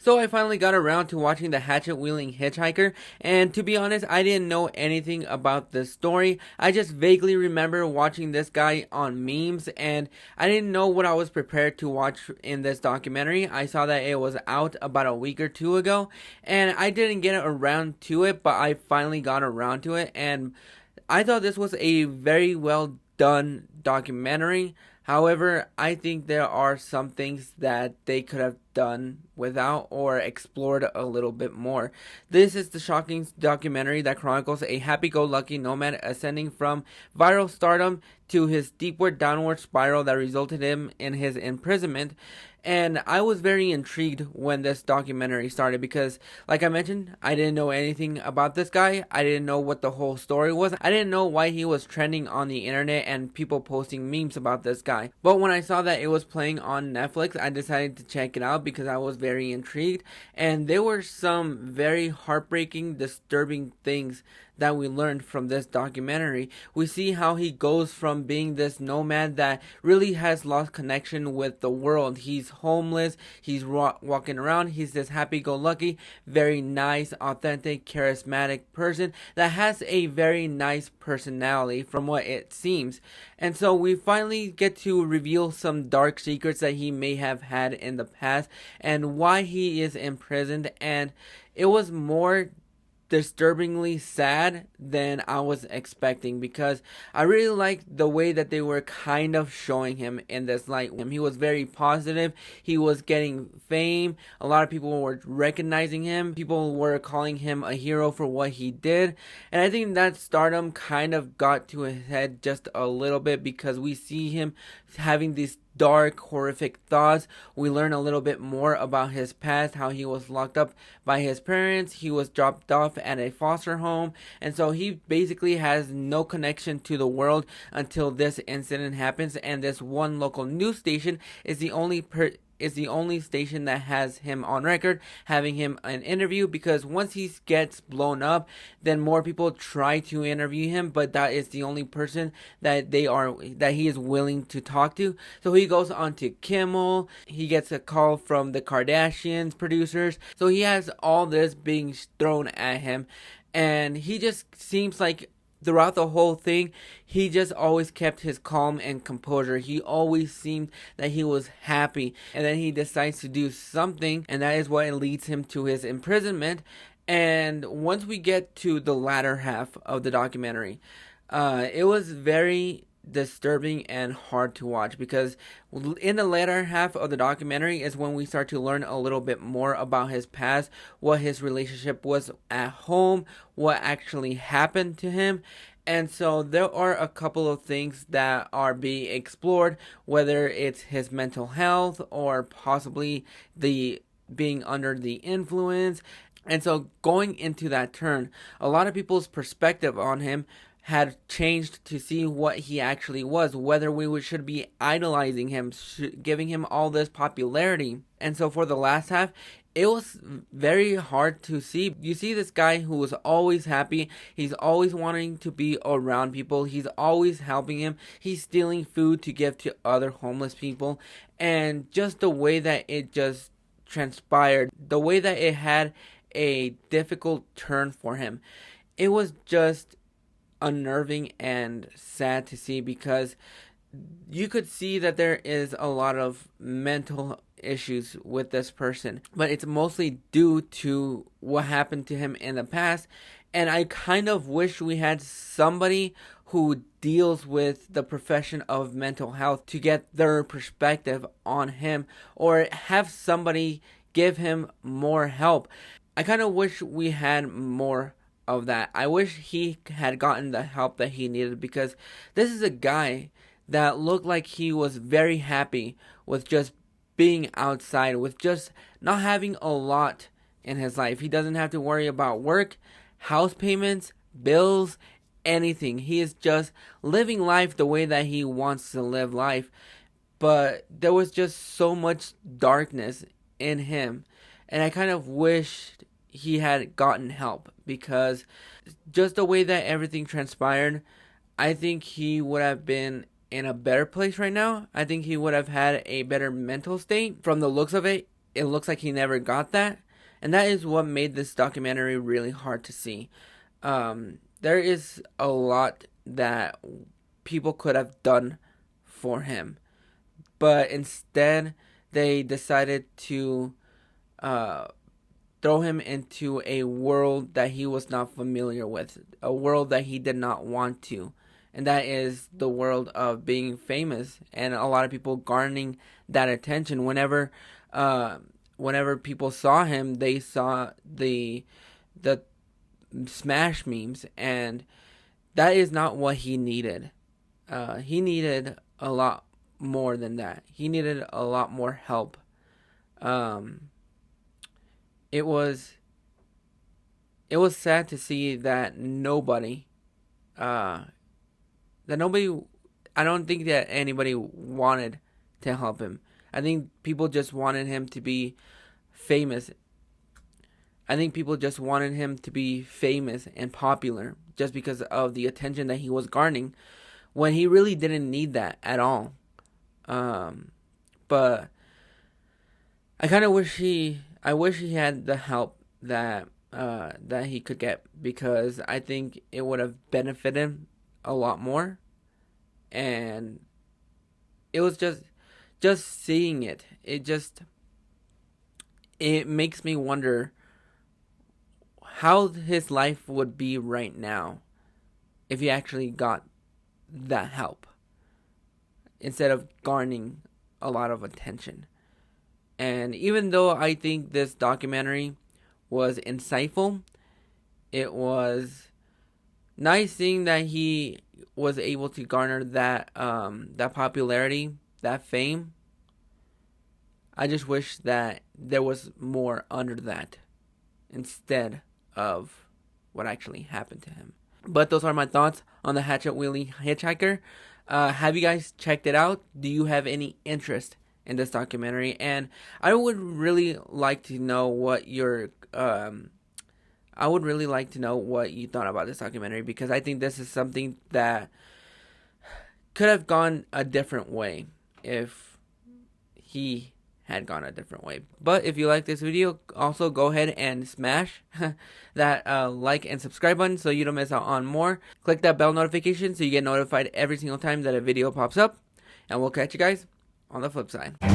So I finally got around to watching the Hatchet Wielding Hitchhiker, and to be honest, I didn't know anything about this story. I just vaguely remember watching this guy on memes, and I didn't know what I was prepared to watch in this documentary. I saw that it was out about a week or two ago, and I didn't get around to it, but I finally got around to it, and I thought this was a very well done documentary. However, I think there are some things that they could have done without or explored a little bit more. This is the shocking documentary that chronicles a happy go lucky nomad ascending from viral stardom to his deepward downward spiral that resulted him in his imprisonment. And I was very intrigued when this documentary started because, like I mentioned, I didn't know anything about this guy. I didn't know what the whole story was. I didn't know why he was trending on the internet and people posting memes about this guy. But when I saw that it was playing on Netflix, I decided to check it out because I was very intrigued. And there were some very heartbreaking, disturbing things that we learned from this documentary. We see how he goes from being this nomad that really has lost connection with the world. He's homeless, he's walking around, he's this happy-go-lucky, very nice, authentic, charismatic person that has a very nice personality from what it seems. And so we finally get to reveal some dark secrets that he may have had in the past and why he is imprisoned, and it was more disturbingly sad than I was expecting because I really liked the way that they were kind of showing him in this light. He was very positive. He was getting fame. A lot of people were recognizing him. People were calling him a hero for what he did. And I think that stardom kind of got to his head just a little bit because we see him having these dark, horrific thoughts. We learn a little bit more about his past, how he was locked up by his parents. He was dropped off at a foster home, and so he basically has no connection to the world until this incident happens. And this one local news station is the only station that has him on record having him an interview, because once he gets blown up, then more people try to interview him, but that is the only person that he is willing to talk to. So he goes on to Kimmel. He gets a call from the Kardashians producers. So he has all this being thrown at him, and he just seems like throughout the whole thing, he just always kept his calm and composure. He always seemed that he was happy. And then he decides to do something, and that is what leads him to his imprisonment. And once we get to the latter half of the documentary, it was very disturbing and hard to watch because in the latter half of the documentary is when we start to learn a little bit more about his past, what his relationship was at home, what actually happened to him. And so there are a couple of things that are being explored, whether it's his mental health or possibly the being under the influence. And so going into that turn, a lot of people's perspective on him had changed to see what he actually was, whether we should be idolizing him, giving him all this popularity. And so for the last half, it was very hard to see. You see this guy who was always happy. He's always wanting to be around people. He's always helping him. He's stealing food to give to other homeless people. And just the way that it just transpired, the way that it had a difficult turn for him, it was just unnerving and sad to see because you could see that there is a lot of mental issues with this person, but it's mostly due to what happened to him in the past. And I kind of wish we had somebody who deals with the profession of mental health to get their perspective on him, or have somebody give him more help. I kind of wish we had more of that. I wish he had gotten the help that he needed, because this is a guy that looked like he was very happy with just being outside, with just not having a lot in his life. He doesn't have to worry about work, house payments, bills, anything. He is just living life the way that he wants to live life. But there was just so much darkness in him, and I kind of wished he had gotten help, because just the way that everything transpired, I think he would have been in a better place right now. I think he would have had a better mental state. From the looks of it, it looks like he never got that, and that is what made this documentary really hard to see. There is a lot that people could have done for him, but instead they decided to uh, throw him into a world that he was not familiar with, a world that he did not want to. And that is the world of being famous, and a lot of people garnering that attention. Uh, whenever people saw him, they saw the smash memes, and that is not what he needed. He needed a lot more than that. He needed a lot more help. Um, it was it was sad to see that uh, nobody. I don't think that anybody wanted to help him. I think people just wanted him to be famous. I think people just wanted him to be famous and popular just because of the attention that he was garnering, when he really didn't need that at all. Um, but I wish he had the help that he could get, because I think it would have benefited him a lot more. And it was just seeing it. It makes me wonder how his life would be right now if he actually got that help instead of garnering a lot of attention. And even though I think this documentary was insightful, it was nice seeing that he was able to garner that popularity, that fame. I just wish that there was more under that instead of what actually happened to him. But those are my thoughts on the Hatchet Wielding Hitchhiker. Have you guys checked it out? Do you have any interest in this documentary? And I would really like to know what your I would really like to know what you thought about this documentary, because I think this is something that could have gone a different way if he had gone a different way. But if you like this video, also go ahead and smash that like and subscribe button so you don't miss out on more. Click that bell notification so you get notified every single time that a video pops up. And we'll catch you guys on the flip side.